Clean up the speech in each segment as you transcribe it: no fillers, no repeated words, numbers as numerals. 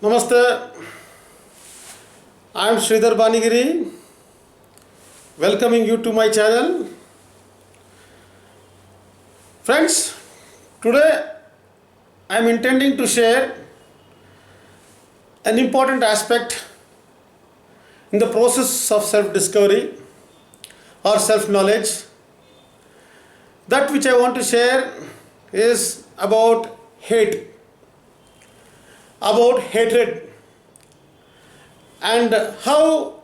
Namaste. I am Sridhar Banigiri, welcoming you to my channel. Friends, today I am intending to share an important aspect in the process of self-discovery or self-knowledge. That which I want to share is about hate, about hatred, and how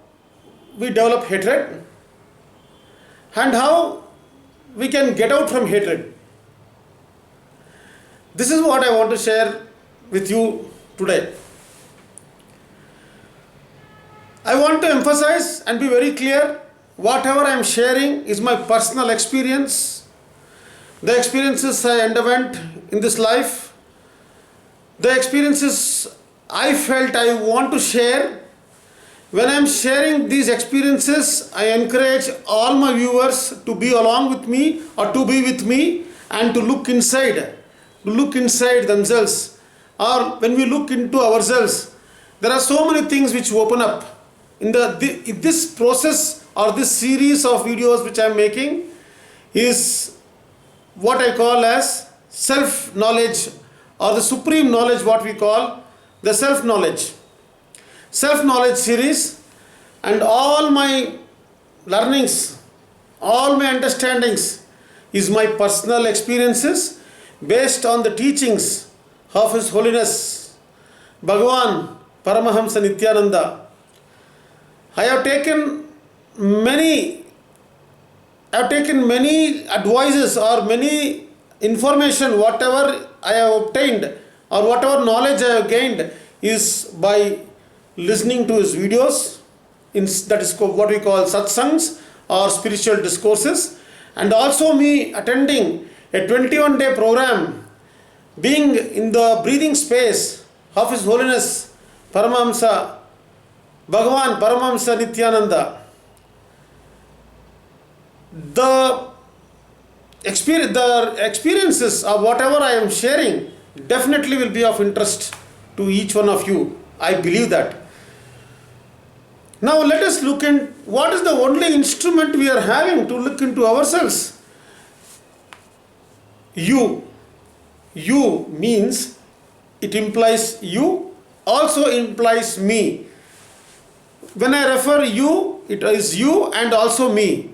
we develop hatred and how we can get out from hatred. This is what I want to share with you today. I want to emphasize and be very clear, whatever I am sharing is my personal experience, the experiences I underwent in this life, the experiences I felt I want to share. When I am sharing these experiences, I encourage all my viewers to be along with me or to be with me and to look inside themselves. Or when we look into ourselves, there are so many things which open up. In this process or this series of videos which I am making is what I call as self-knowledge, or the supreme knowledge, what we call the self-knowledge series. And all my learnings, all my understandings is my personal experiences based on the teachings of His Holiness Bagwan Paramahamasa Nithyananda. I have taken many advices or many information, whatever I have obtained or whatever knowledge I have gained is by listening to his videos, that is what we call satsangs or spiritual discourses, and also me attending a 21-day program, being in the breathing space of His Holiness Paramahamsa Bagwan Paramahamasa Nithyananda. The experiences of whatever I am sharing definitely will be of interest to each one of you. I believe that. Now let us look in what is the only instrument we are having to look into ourselves. You means it implies you, also implies me. When I refer you, it is you and also me.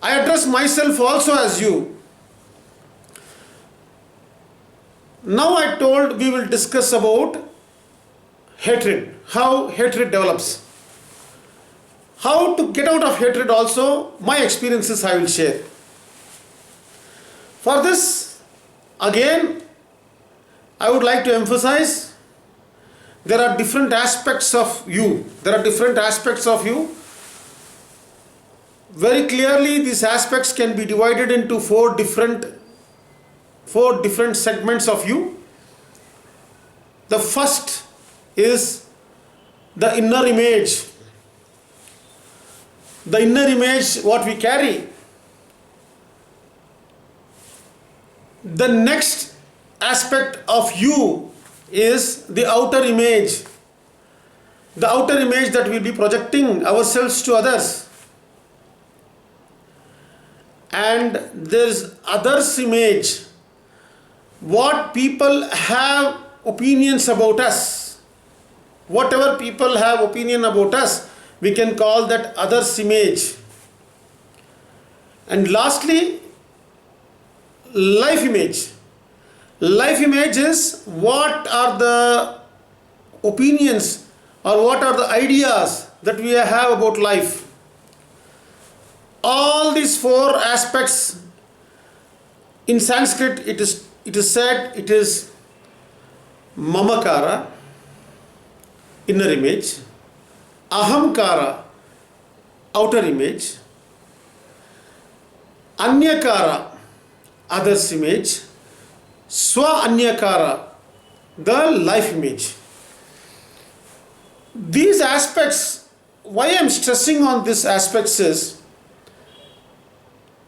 I address myself also as you. Now I told we will discuss about hatred, how hatred develops. How to get out of hatred also, my experiences I will share. For this, again, I would like to emphasize, there are different aspects of you. Very clearly, these aspects can be divided into four different segments of you. The first is the inner image. The inner image, what we carry. The next aspect of you is the outer image. The outer image that we'll be projecting ourselves to others. And there's others' image, what people have opinions about us. Whatever people have opinion about us, we can call that others' image. And lastly, life image. Life image is what are the opinions or what are the ideas that we have about life. All these four aspects, in Sanskrit it is said it is mamakara, inner image, ahamkara, outer image, anyakara, others image, swa-anyakara, the life image. These aspects, why I am stressing on these aspects is,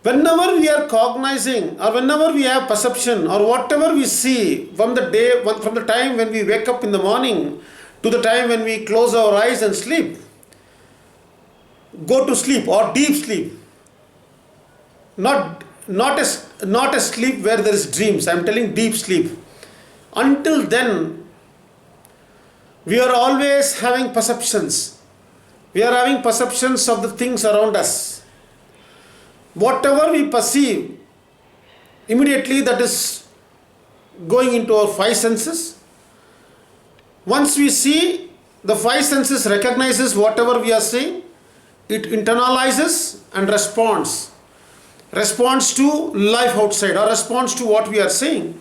Whenever we are cognizing or whenever we have perception or whatever we see from the time when we wake up in the morning to the time when we close our eyes and sleep, go to sleep or deep sleep, not a sleep where there is dreams, I am telling deep sleep. Until then, we are always having perceptions. We are having perceptions of the things around us. Whatever we perceive, immediately that is going into our five senses. Once we see, the five senses recognizes whatever we are seeing, it internalizes and responds to life outside or responds to what we are seeing.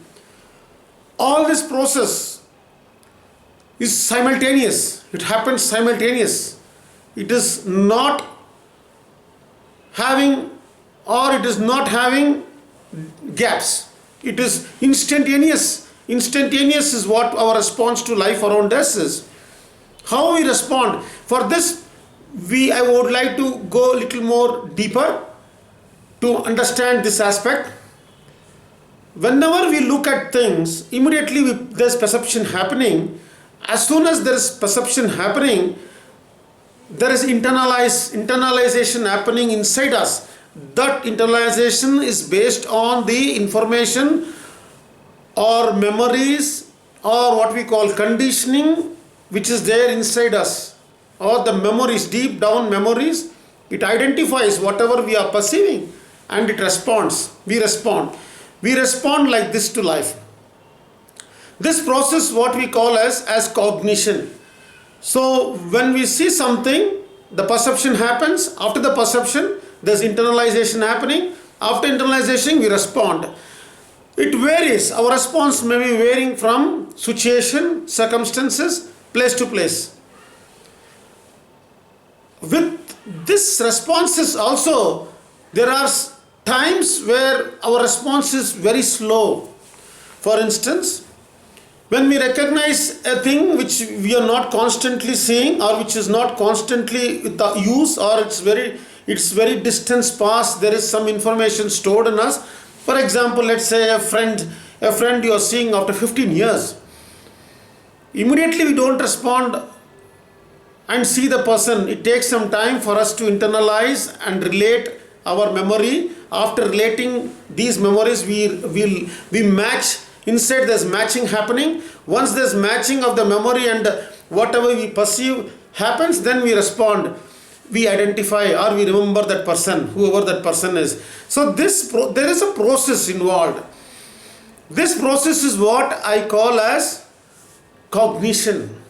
All this process is simultaneous. It happens simultaneous. It is not having gaps. It is instantaneous. Instantaneous is what our response to life around us is. How we respond. For this, I would like to go a little more deeper to understand this aspect. Whenever we look at things, immediately there's perception happening. As soon as there is perception happening, there is internalization happening inside us. That internalization is based on the information or memories or what we call conditioning which is there inside us, or the memories, deep down memories. It identifies whatever we are perceiving and it responds. We respond like this to life. This process what we call as cognition. So when we see something, the perception happens. After the perception, there's internalization happening. After internalization, we respond. It varies. Our response may be varying from situation, circumstances, place to place. With this responses also, there are times where our response is very slow. For instance, when we recognize a thing which we are not constantly seeing or which is not constantly with the use, or it's very distance past, there is some information stored in us. For example, let's say a friend you are seeing after 15 years. Immediately we don't respond and see the person. It takes some time for us to internalize and relate our memory. After relating these memories, we match. Inside there's matching happening. Once there's matching of the memory and whatever we perceive happens, then we respond. We identify or we remember that person, whoever that person is. So there is a process involved. This process is what I call as cognition.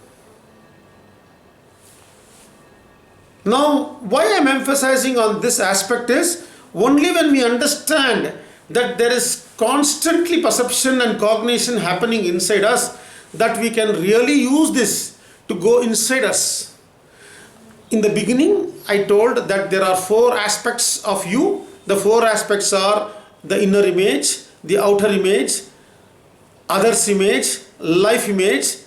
Now, why I am emphasizing on this aspect is only when we understand that there is constantly perception and cognition happening inside us, that we can really use this to go inside us. In the beginning, I told that there are four aspects of you. The four aspects are the inner image, the outer image, others image, life image.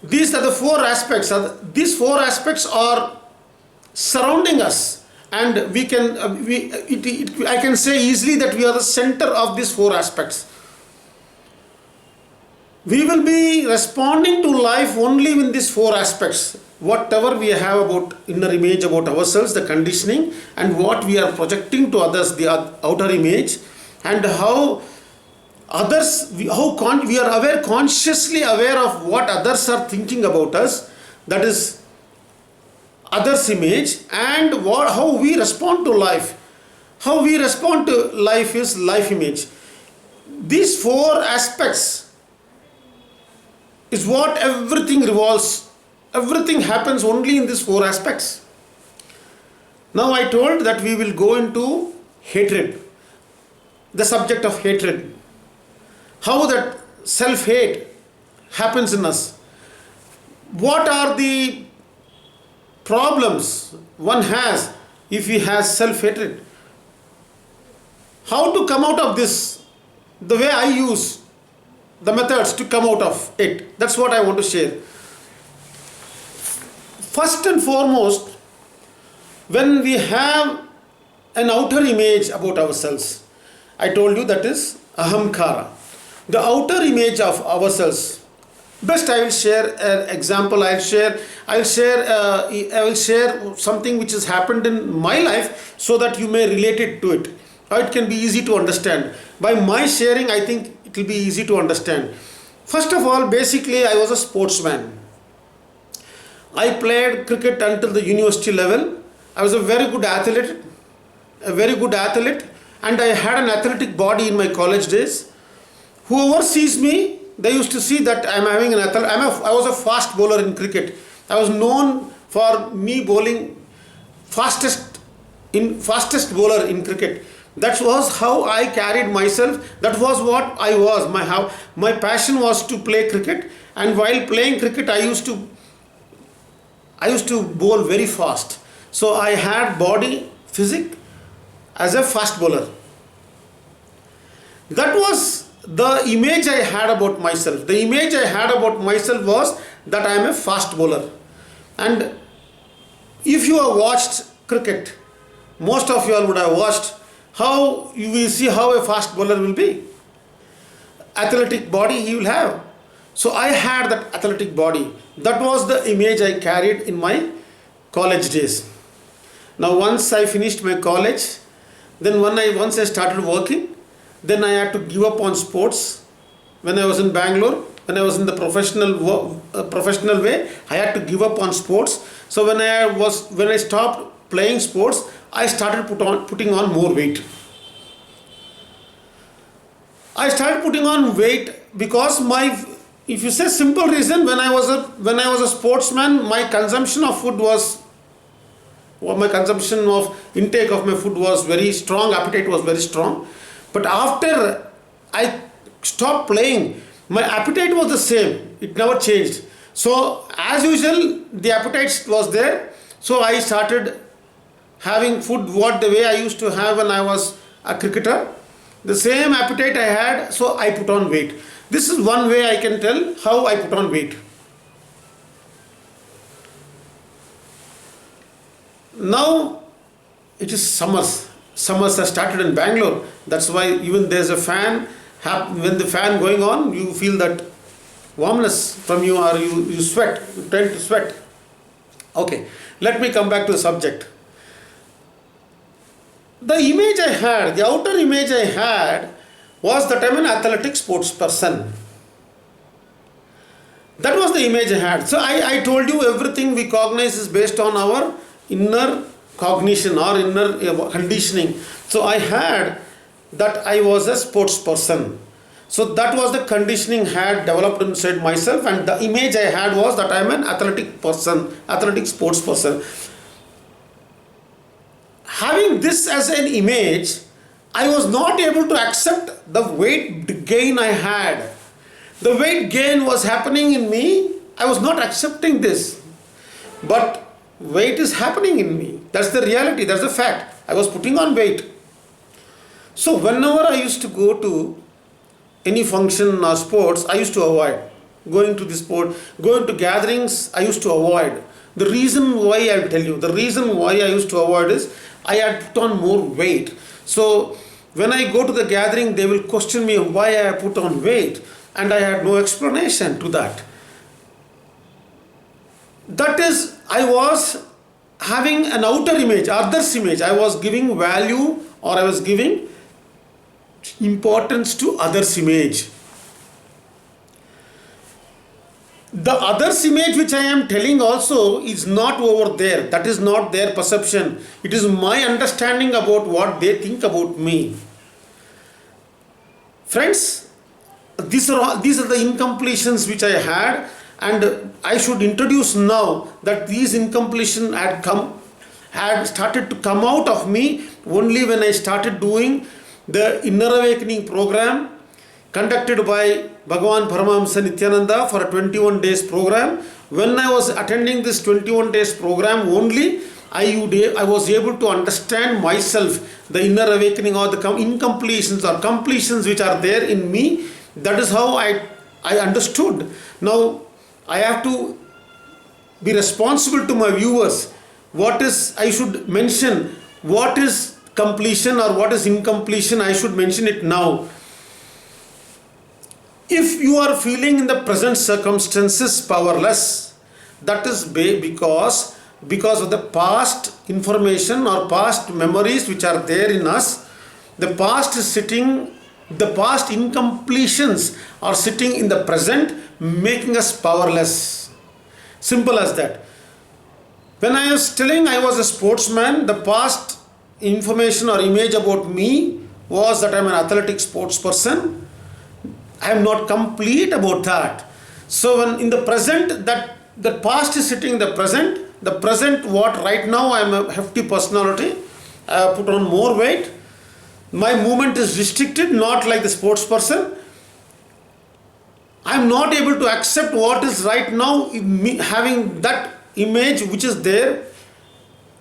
These are the four aspects. These four aspects are surrounding us, and I can say easily that we are the center of these four aspects. We will be responding to life only in these four aspects. Whatever we have about inner image, about ourselves, the conditioning, and what we are projecting to others, the outer image, and how others, we are consciously aware of what others are thinking about us, that is others image, and how we respond to life. How we respond to life is life image. These four aspects is what everything revolves. Everything happens only in these four aspects. Now I told that we will go into hatred, the subject of hatred. How that self-hate happens in us. What are the problems one has if he has self-hatred? How to come out of this? The way I use the methods to come out of it. That's what I want to share. First and foremost, when we have an outer image about ourselves. I told you that is ahamkara. The outer image of ourselves. Best I will share an example. I will share something which has happened in my life so that you may relate it to it. It can be easy to understand. By my sharing, I think it will be easy to understand. First of all, basically, I was a sportsman. I played cricket until the university level. I was a very good athlete, and I had an athletic body in my college days. Whoever sees me, they used to see that I am having an athlete. I was a fast bowler in cricket. I was known for me bowling fastest bowler in cricket. That was how I carried myself. That was what I was. My passion was to play cricket, and while playing cricket, I used to bowl very fast. So I had body physique as a fast bowler. That was the image I had about myself. The image I had about myself was that I am a fast bowler. And if you have watched cricket, most of you all would have watched, how you will see how a fast bowler will be. Athletic body he will have. So I had that athletic body. That was the image I carried in my college days. Now once I finished my college, then once I started working, then I had to give up on sports. When I was in Bangalore, when I was in the professional way, I had to give up on sports. So when I stopped playing sports, I started putting on more weight. I started putting on weight because if you say simple reason, when I was a sportsman, my consumption of food was, my consumption of intake of my food was very strong, appetite was very strong. But after I stopped playing, my appetite was the same. It never changed. So as usual, the appetite was there. So I started having food the way I used to have when I was a cricketer. The same appetite I had, so I put on weight. This is one way I can tell how I put on weight. Now it is summers. Summers have started in Bangalore. That's why even there's a fan. When the fan going on, you feel that warmness from you, or you sweat. You tend to sweat. Okay, let me come back to the subject. The image I had, the outer image I had, was that I'm an athletic sports person. That was the image I had. So I told you everything we cognize is based on our inner cognition or inner conditioning. So I had that I was a sports person. So that was the conditioning had developed inside myself, and the image I had was that I am an athletic person, athletic sports person. Having this as an image, I was not able to accept the weight gain I had. The weight gain was happening in me. I was not accepting this. But weight is happening in me. That's the reality. That's the fact. I was putting on weight. So whenever I used to go to any function or sports, I used to avoid going to the sport. Going to gatherings, I used to avoid. The reason why, I will tell you, the reason why I used to avoid is I had put on more weight. So when I go to the gathering, they will question me why I put on weight, and I had no explanation to that. That is, I was having an outer image, others' image. I was giving value, or I was giving importance to others' image. The others' image which I am telling also is not over there. That is not their perception. It is my understanding about what they think about me. Friends, these are the incompletions which I had, and I should introduce now that these incompletions had started to come out of me only when I started doing the Inner Awakening program conducted by Bagwan Paramahamasa Nithyananda for a 21 days program. When I was attending this 21 days program only, I was able to understand myself, the inner awakening or the incompletions or completions which are there in me. That is how I understood. Now I have to be responsible to my viewers. I should mention what is completion or what is incompletion, I should mention it now. If you are feeling in the present circumstances powerless, that is because of the past information or past memories which are there in us. The past incompletions are sitting in the present, making us powerless. Simple as that. When I was telling I was a sportsman, the past information or image about me was that I am an athletic sports person. I am not complete about that. So when in the present, that the past is sitting in the present what right now I am a hefty personality, I have put on more weight, my movement is restricted, not like the sports person. I am not able to accept what is right now, having that image which is there,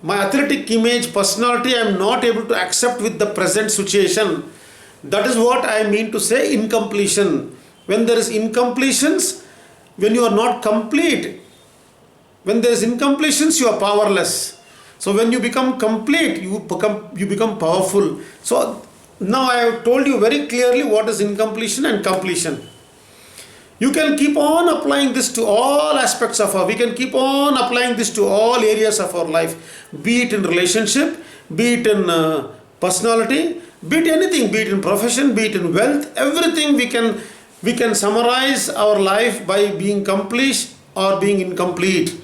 my athletic image, personality, I am not able to accept with the present situation. That is what I mean to say incompletion. When there is incompletions, when you are not complete, when there is incompletions, you are powerless. So when you become complete, you become powerful. So now I have told you very clearly what is incompletion and completion. You can keep on applying this to all aspects of we can keep on applying this to all areas of our life, be it in relationship, be it in personality, be it anything, be it in profession, be it in wealth, everything we can summarize our life by being complete or being incomplete.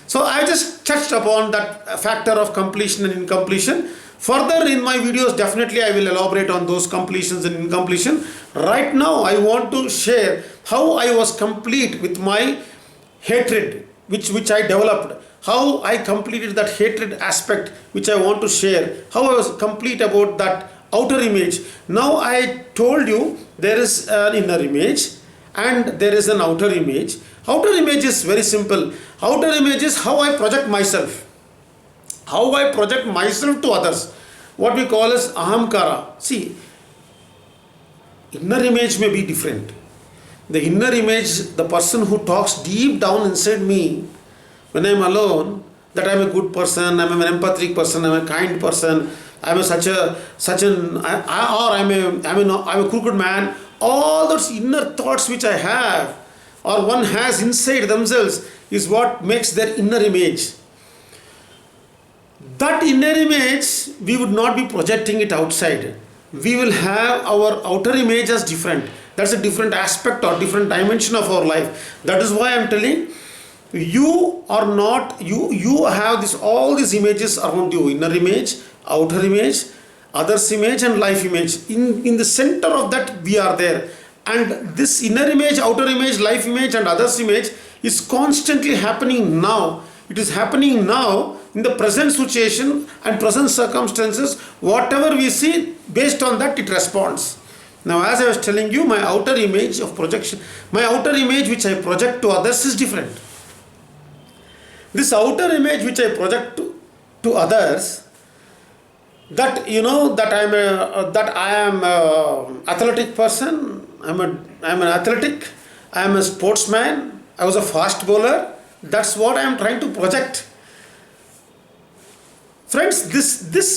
So I just touched upon that factor of completion and incompletion. Further in my videos, definitely I will elaborate on those completions and incompletion. Right now I want to share how I was complete with my hatred which I developed, how I completed that hatred aspect which I want to share, how I was complete about that outer image. Now I told you there is an inner image and there is an outer image. Outer image is very simple. Outer image is how I project myself, how I project myself to others, what we call as ahamkara. See, inner image may be different. The inner image, the person who talks deep down inside me, when I am alone, that I am a good person, I am an empathic person, I am a kind person, I am a crooked man. All those inner thoughts which I have or one has inside themselves is what makes their inner image. That inner image, we would not be projecting it outside. We will have our outer image as different. That's a different aspect or different dimension of our life. That is why I am telling you are not, you have all these images around you, inner image, outer image, others image and life image. In the center of that we are there. And this inner image, outer image, life image and others image is constantly happening now. It is happening now in the present situation and present circumstances. Whatever we see, based on that it responds. Now as I was telling you, my outer image of projection, my outer image which I project to others is different. This outer image which I project to others, that I am a athletic person, I am an athletic, I am a sportsman, I was a fast bowler. That's what I am trying to project. Friends,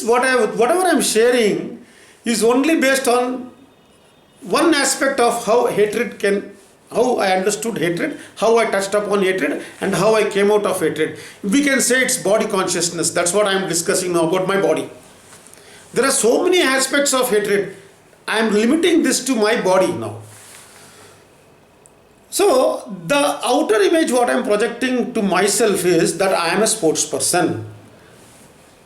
whatever I am sharing is only based on one aspect of how I understood hatred, how I touched upon hatred and how I came out of hatred. We can say it's body consciousness. That's what I am discussing now about my body. There are so many aspects of hatred. I am limiting this to my body now. So the outer image what I am projecting to myself is that I am a sports person.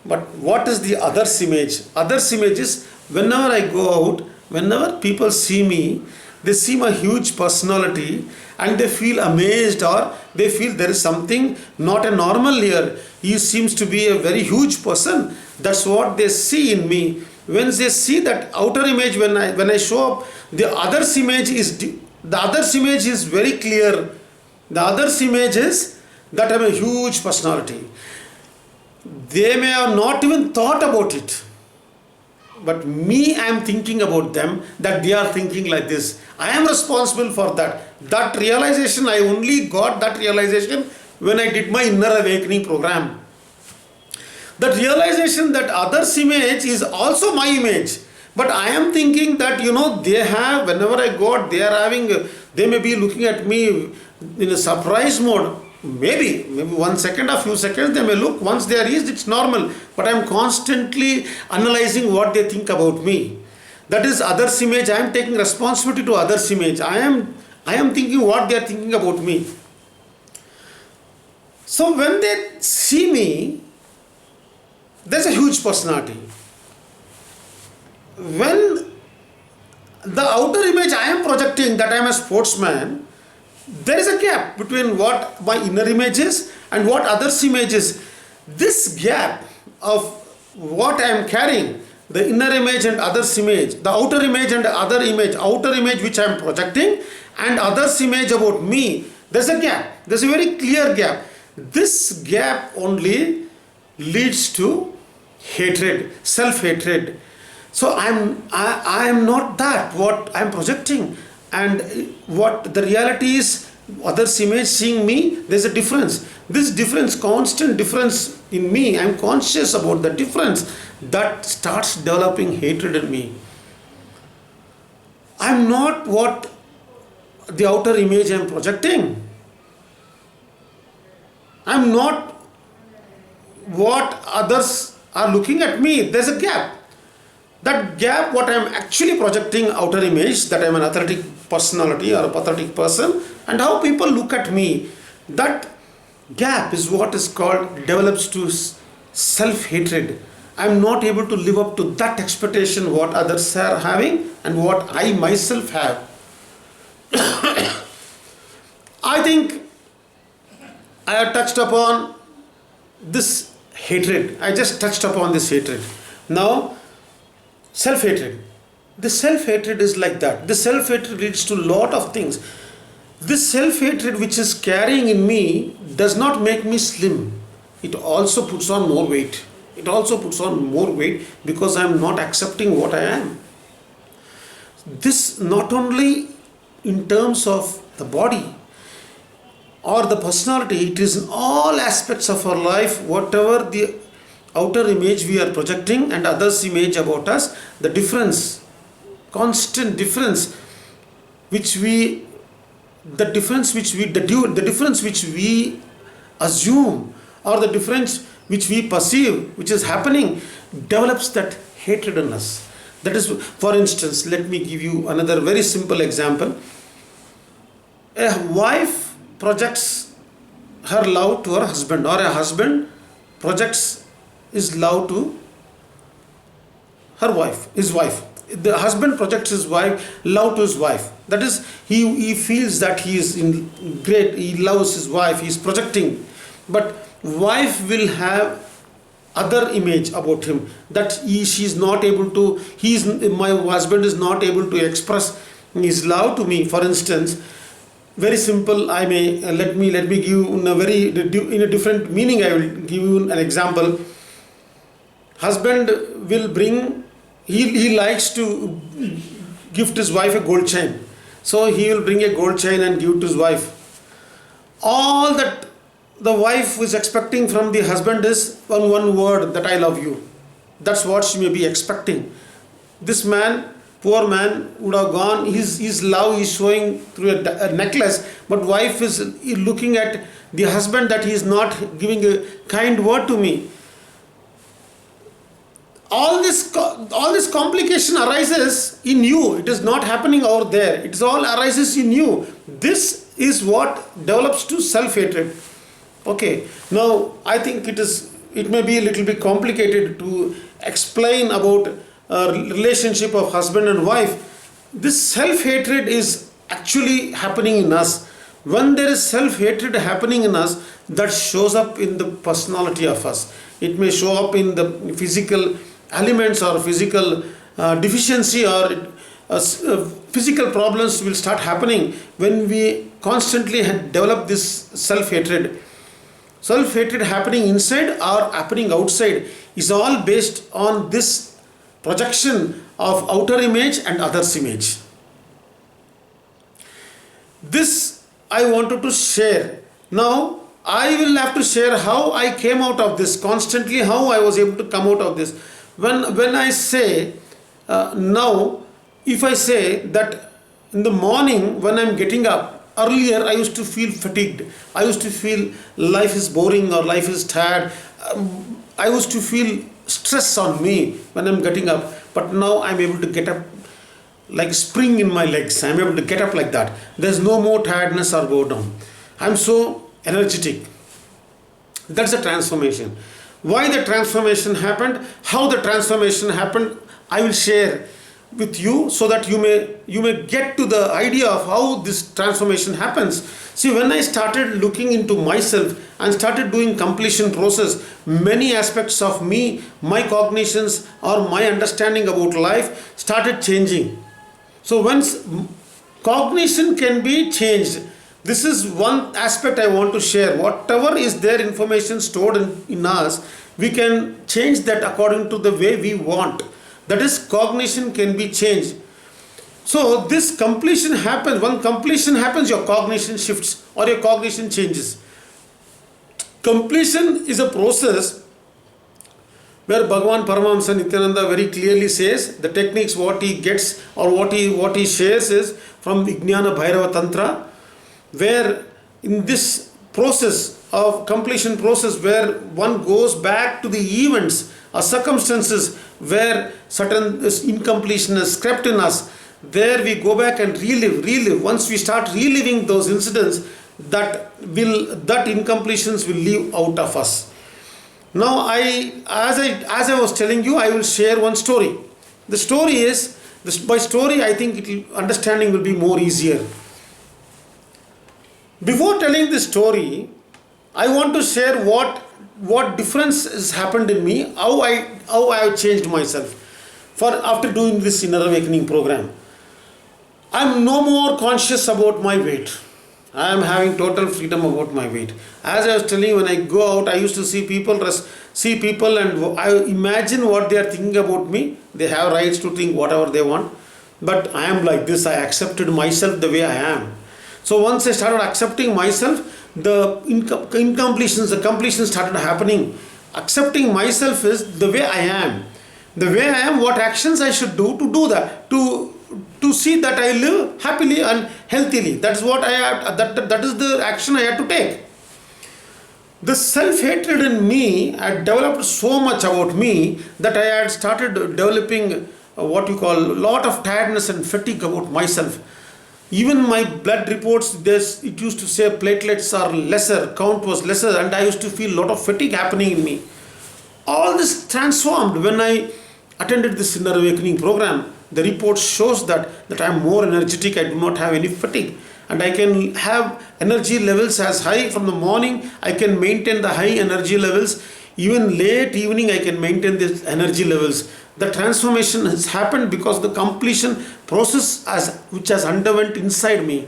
But what is the others image? Others image is whenever I go out, whenever people see me, they see my huge personality and they feel amazed or they feel there is something not a normal here. He seems to be a very huge person. That's what they see in me. When they see that outer image, when I show up, the others image is very clear. The others image is that I am a huge personality. They may have not even thought about it. But me, I am thinking about them, that they are thinking like this. I am responsible for that. That realization, I only got that realization when I did my inner awakening program. That realization that others' image is also my image. But I am thinking that, they have, whenever I go out, they may be looking at me in a surprise mode. Maybe 1 second or few seconds they may look. Once they are reached, it's normal. But I am constantly analyzing what they think about me. That is others' image. I am taking responsibility to others' image. I am thinking what they are thinking about me. So when they see me, there's a huge personality. When the outer image I am projecting, that I am a sportsman, there is a gap between what my inner image is and what others' image is. This gap of what I am carrying, the inner image and others' image, the outer image and outer image which I am projecting, and others' image about me, there's a gap. There's a very clear gap. This gap only leads to hatred, self-hatred. So I am not that what I am projecting, and what the reality is, others' image seeing me, there's a difference. This difference, constant difference in me, I am conscious about the difference, that starts developing hatred in me. I am not what the outer image I am projecting. I am not what others are looking at me. There's a gap. That gap, what I am actually projecting, outer image, that I am an athletic personality or a pathetic person, and how people look at me, that gap is what is called, develops to self-hatred. I am not able to live up to that expectation what others are having and what I myself have. I think I have touched upon this hatred. I just touched upon this hatred. Now, self-hatred. The self-hatred is like that. The self-hatred leads to a lot of things. This self-hatred which is carrying in me does not make me slim. It also puts on more weight. It also puts on more weight because I am not accepting what I am. This not only in terms of the body or the personality, it is in all aspects of our life, whatever the outer image we are projecting and others' image about us, the difference, constant difference, the difference which we assume, or the difference which we perceive, which is happening, develops that hatred in us. That is, for instance, let me give you another very simple example. A wife projects her love to her husband, or a husband projects his love to his wife. The husband projects his love to his wife. That is, he feels that he is great, he loves his wife, he is projecting. But wife will have other image about him, that my husband is not able to express his love to me. For instance, very simple, let me give you in a different meaning. I will give you an example. Husband will bring, he likes to gift his wife a gold chain. So he will bring a gold chain and give to his wife. All that the wife is expecting from the husband is one word, that I love you. That's what she may be expecting. This man, poor man, would have gone, his love is showing through a necklace, but wife is looking at the husband that he is not giving a kind word to me. All this complication arises in you. It is not happening over there. It all arises in you. This is what develops to self-hatred. Okay. Now, I think it may be a little bit complicated to explain about a relationship of husband and wife. This self-hatred is actually happening in us. When there is self-hatred happening in us, that shows up in the personality of us. It may show up in the physical elements or physical deficiency, or physical problems will start happening when we constantly develop this self-hatred. Self-hatred happening inside or happening outside is all based on this projection of outer image and others' image. This I wanted to share. Now, I will have to share how I came out of this constantly, how I was able to come out of this. When I say now, if I say that in the morning when I'm getting up, earlier I used to feel fatigued. I used to feel life is boring or life is tired. I used to feel stress on me when I'm getting up. But now I'm able to get up like spring in my legs. I'm able to get up like that. There's no more tiredness or go down. I'm so energetic. That's the transformation. Why the transformation happened, how the transformation happened, I will share with you so that you may get to the idea of how this transformation happens. See, when I started looking into myself and started doing completion process, many aspects of me, my cognitions or my understanding about life started changing. So once cognition can be changed, this is one aspect I want to share. Whatever is there information stored in us, we can change that according to the way we want. That is, cognition can be changed. So this completion happens. When completion happens, your cognition shifts or your cognition changes. Completion is a process where Bagwan Paramahamasa Nithyananda very clearly says the techniques what he gets or what he shares is from Vijnana Bhairava Tantra, where in this process of completion process where one goes back to the events or circumstances where certain incompletion is crept in us, there we go back and relive. Once we start reliving those incidents, that incompletions will leave out of us. Now as I was telling you, I will share one story. The story is, by story I think understanding will be more easier. Before telling this story, I want to share what difference has happened in me, how I have changed myself after doing this inner awakening program. I am no more conscious about my weight. I am having total freedom about my weight. As I was telling you, when I go out, I used to see people and I imagine what they are thinking about me. They have rights to think whatever they want. But I am like this. I accepted myself the way I am. So once I started accepting myself, the incompletions, the completions started happening. Accepting myself is the way I am. The way I am, what actions I should do to do that, to see that I live happily and healthily. That's what I have, that is the action I had to take. The self-hatred in me had developed so much about me that I had started developing what you call a lot of tiredness and fatigue about myself. Even my blood reports, it used to say platelets are lesser, count was lesser, and I used to feel a lot of fatigue happening in me. All this transformed when I attended this inner awakening program. The report shows that I am more energetic, I do not have any fatigue, and I can have energy levels as high from the morning. I can maintain the high energy levels. Even late evening I can maintain these energy levels. The transformation has happened because the completion process which has underwent inside me.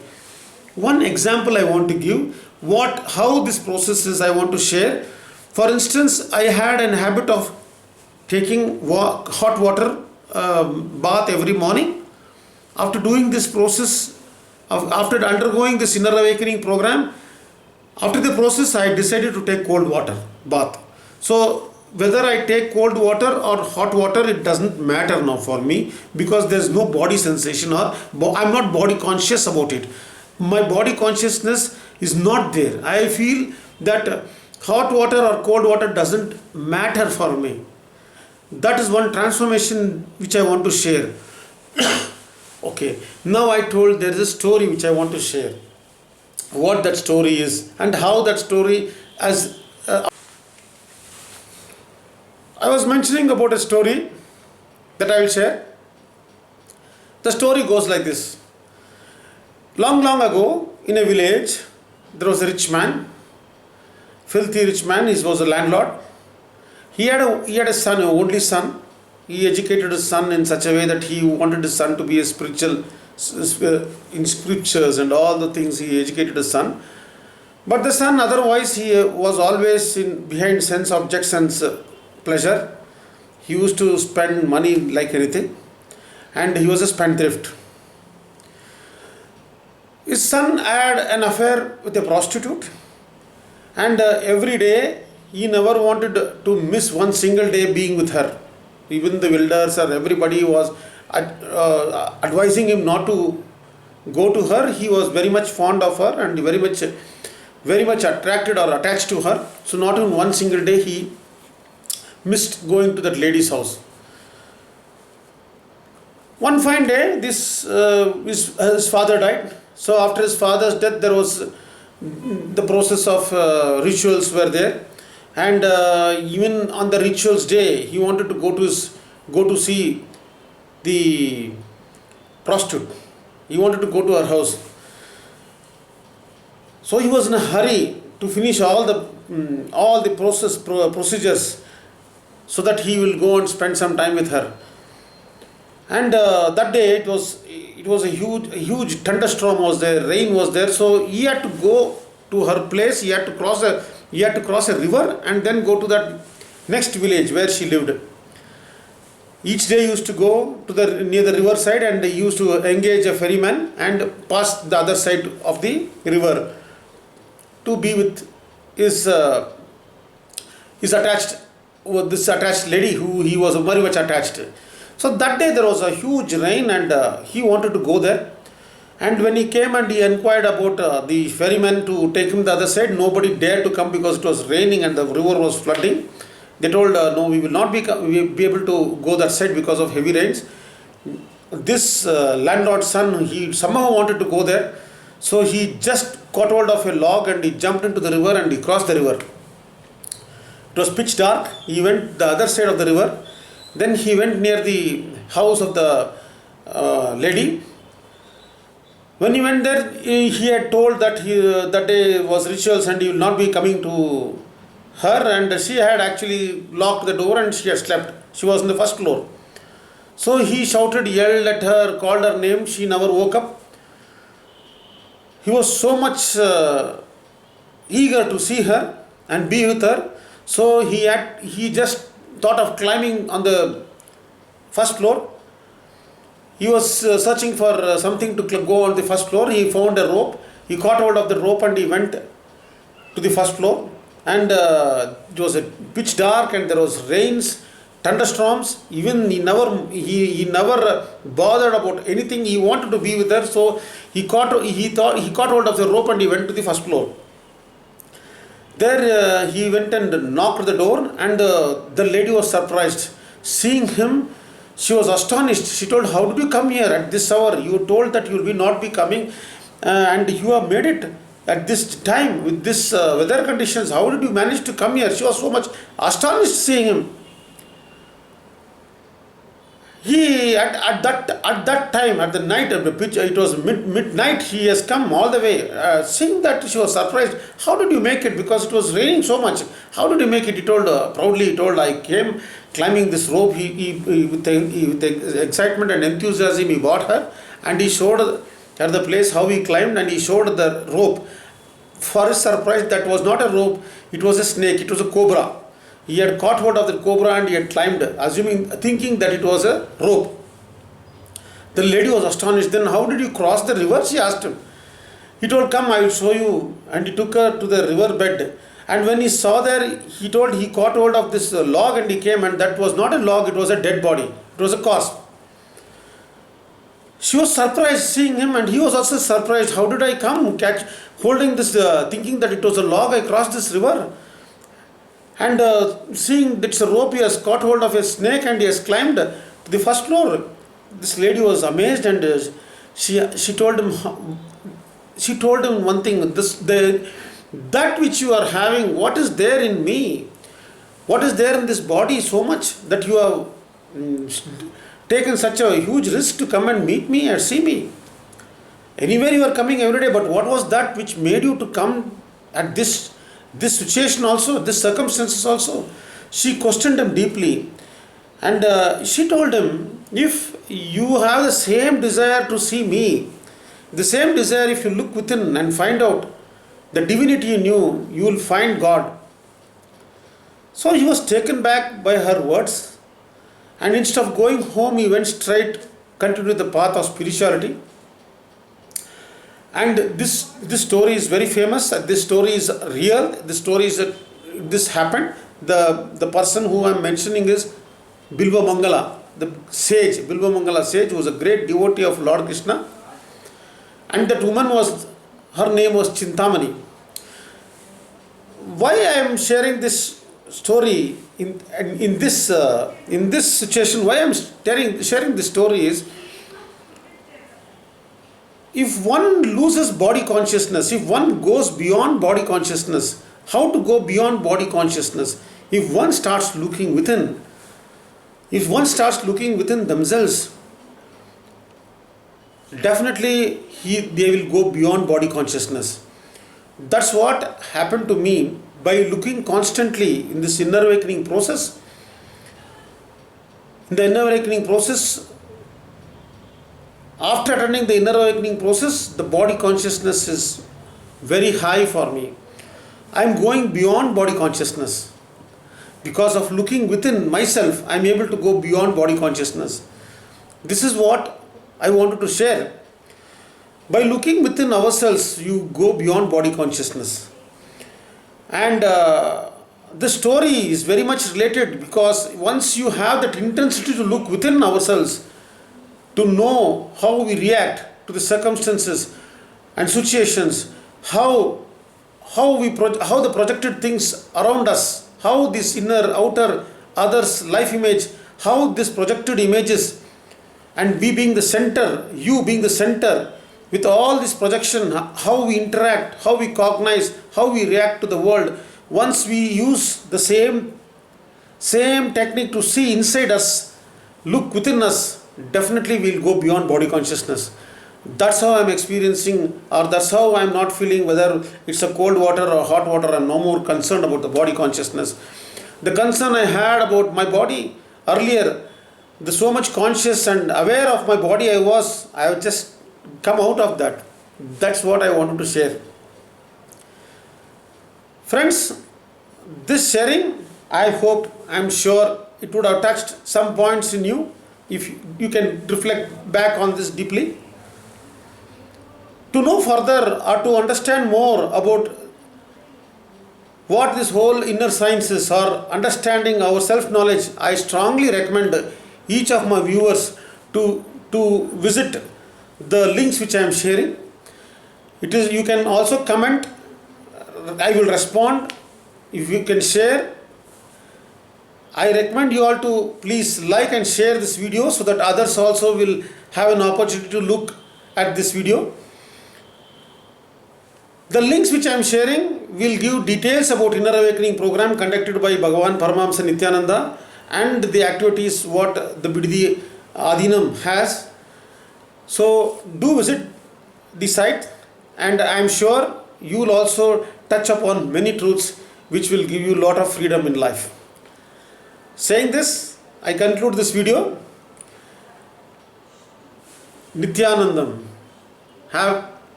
One example I want to give, how this process is I want to share. For instance, I had an habit of taking hot water bath every morning. After doing this process, after undergoing this inner awakening program, after the process I decided to take cold water bath. So whether I take cold water or hot water, it doesn't matter now for me, because there's no body sensation or I'm not body conscious about it. My body consciousness is not there. I feel that hot water or cold water doesn't matter for me. That is one transformation which I want to share. Okay, now I told there is a story which I want to share. What that story is and how that story I was mentioning about a story that I will share. The story goes like this. Long ago, in a village, there was a rich man, filthy rich man. He was a landlord. He had a son, an only son. He educated his son in such a way that he wanted his son to be a spiritual, in scriptures and all the things. He educated his son. But the son, otherwise, he was always behind sense objects and pleasure. He used to spend money like anything, and he was a spendthrift. His son had an affair with a prostitute, And every day he never wanted to miss one single day being with her. Even the elders or everybody was advising him not to go to her. He was very much fond of her and very much attracted or attached to her. So not in one single day he missed going to that lady's house. One fine day, his father died. So after his father's death, there was the process of rituals were there, and even on the rituals day, he wanted to go to see the prostitute. He wanted to go to her house. So he was in a hurry to finish all the procedures, so that he will go and spend some time with her. And that day it was a huge thunderstorm was there, rain was there. So he had to go to her place. He had to cross a river and then go to that next village where she lived. Each day he used to go to near the river side, and he used to engage a ferryman and pass the other side of the river to be with his attached lady who he was very much attached. So that day there was a huge rain, and he wanted to go there. And when he came and he inquired about the ferryman to take him the other side, nobody dared to come because it was raining and the river was flooding. They told, no, we will not be able to go that side because of heavy rains. This landlord's son, he somehow wanted to go there. So he just caught hold of a log and he jumped into the river and he crossed the river. It was pitch dark. He went the other side of the river. Then he went near the house of the lady. When he went there, he had told that that day was rituals and he will not be coming to her, and she had actually locked the door and she had slept. She was on the first floor. So he shouted, yelled at her, called her name. She never woke up. He was so much eager to see her and be with her. So he just thought of climbing on the first floor. He was searching for something to go on the first floor. He found a rope. He caught hold of the rope and he went to the first floor. And it was a pitch dark and there was rains, thunderstorms. Even he never bothered about anything. He wanted to be with her. So he caught hold of the rope and he went to the first floor. There he went and knocked the door, and the lady was surprised. Seeing him, she was astonished. She told, how did you come here at this hour? You told that you will not be coming and you have made it at this time with this weather conditions. How did you manage to come here? She was so much astonished seeing him. He at that time, at the night of the pitch, it was midnight, he has come all the way. Seeing that, she was surprised. How did you make it? Because it was raining so much. How did you make it? He told, proudly, I came climbing this rope. With excitement and enthusiasm, he brought her and he showed her the place how he climbed, and he showed the rope. For his surprise, that was not a rope, it was a snake, it was a cobra. He had caught hold of the cobra and he had climbed, thinking that it was a rope. The lady was astonished. Then how did you cross the river? She asked him. He told, come, I will show you. And he took her to the river bed. And when he saw there, he told he caught hold of this log and he came, and that was not a log, it was a dead body. It was a corpse. She was surprised seeing him, and he was also surprised. How did I come holding this, thinking that it was a log, I crossed this river. And seeing that it's a rope, he has caught hold of a snake and he has climbed to the first floor. This lady was amazed, and she told him one thing, that which you are having, what is there in me? What is there in this body so much that you have taken such a huge risk to come and meet me and see me? Anywhere you are coming every day, but what was that which made you to come at this situation also, this circumstances also? She questioned him deeply, and she told him, if you have the same desire to see me, the same desire, if you look within and find out the divinity in you, you will find God. So he was taken back by her words, and instead of going home, he went straight, continued the path of spirituality. And this story is very famous. This story is real. This story is this happened. The person who I am mentioning is Bilvamangala, the sage. Bilvamangala sage was a great devotee of Lord Krishna, and that woman was, her name was Chintamani. Why I am sharing this story in this situation? Why I am sharing this story is, if one loses body consciousness, if one goes beyond body consciousness, how to go beyond body consciousness? If one starts looking within, themselves, definitely they will go beyond body consciousness. That's what happened to me by looking constantly in this inner awakening process. In the inner awakening process, after attending the inner awakening process, the body consciousness is very high for me. I am going beyond body consciousness. Because of looking within myself, I am able to go beyond body consciousness. This is what I wanted to share. By looking within ourselves, you go beyond body consciousness. And the story is very much related, because once you have that intensity to look within ourselves, to know how we react to the circumstances and situations, how the projected things around us, how this inner, outer, others' life image, how this projected images, and we being the center, you being the center, with all this projection, how we interact, how we cognize, how we react to the world. Once we use the same technique to see inside us, look within us, definitely we'll go beyond body consciousness. That's how I'm experiencing, or that's how I'm not feeling whether it's a cold water or hot water. I'm no more concerned about the body consciousness. The concern I had about my body earlier, the so much conscious and aware of my body I have just come out of that. That's what I wanted to share. Friends, this sharing, I'm sure it would have touched some points in you. If you can reflect back on this deeply. To know further or to understand more about what this whole inner science is, or understanding our self-knowledge, I strongly recommend each of my viewers to visit the links which I am sharing. You can also comment. I will respond. If you can share, I recommend you all to please like and share this video, so that others also will have an opportunity to look at this video. The links which I am sharing will give details about inner awakening program conducted by Bagwan Paramahamasa Nithyananda and the activities what the Biddi Adinam has. So do visit the site, and I am sure you will also touch upon many truths which will give you a lot of freedom in life. Saying this, I conclude this video. Nithyanandam.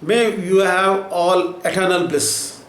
May you have all eternal bliss.